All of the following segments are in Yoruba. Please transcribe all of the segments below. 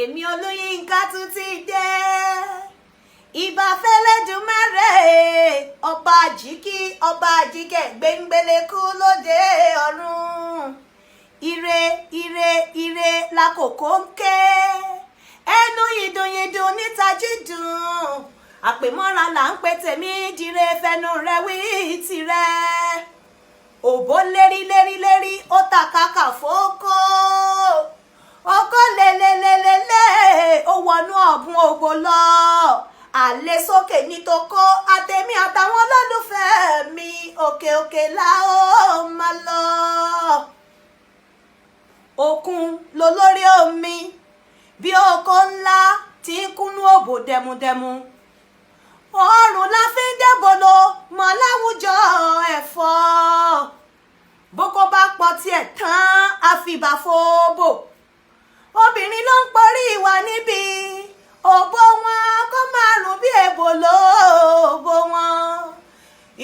èmi Olúyinká tún ti dé ìbà f'Ẹlẹ́dùmarè ọba àjíkí ọba àjíkẹ́ gbẹ̀ngbẹ̀lẹ̀kú lóde ọ̀run. Ire ire ire lákòókò ń ké ẹnu yìndùnyìndùn níta jídùn àpèmọ́ra là ń pè tèmi dire fẹnu rẹ wí tirẹ̀. Òbó lérí lérí lérí ó tàkàkà fókó ọkọ lélelélélé ó wọnú ọ̀bùn ògbó lọ àlè sókè ní toko àtẹ̀mí àtàwọn olólùfẹ́ mi òkè òkè la ó máa lọ. Òkun lolórí omi bí oko ńlá tí ń kúnú òbò dẹmudẹmu. Ọrùn la fi ń débolo mọ́ láwùjọ ẹ̀fọ́. Bókó bá pọ̀ tiẹ̀ tán àfìbà fòbò. Obìnrin ló ń porí ìwà níbi òbò wọn kó máa rùn bí èbòlò òbò wọn.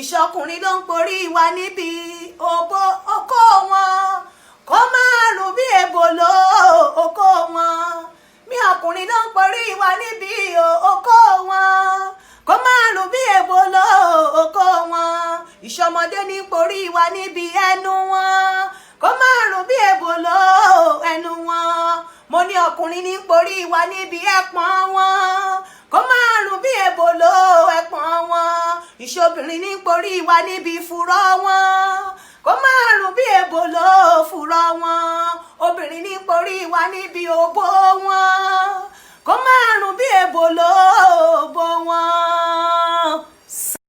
Ìṣọkùnrin ló ń porí ìwà níbi òbò okó wọn kó máa rùn bí èbòlò okó wọn. Mi ọkùnrin ló ń porí ìwà níbi okó wọn kó máa rùn bí èbòlò okó wọn. Ìṣọmọdé ní porí ìwà níbi ẹnu wọn kó máa rùn bí èbòlò ẹnu wọn. Mo ní ọkùnrin ní porí ìwà níbi ẹpọ̀n wọn kó máa rùn bí èbòlò ẹpọ̀n wọn. Ìṣobìnrin ní porí ìwà níbi fùrọ̀ wọn kó máa rùn bí èbòlò fùrọ̀ wọn. Obìnrin ní porí ìwà níbi òbò wọn kó máa rùn bí èbòlò òbò wọn.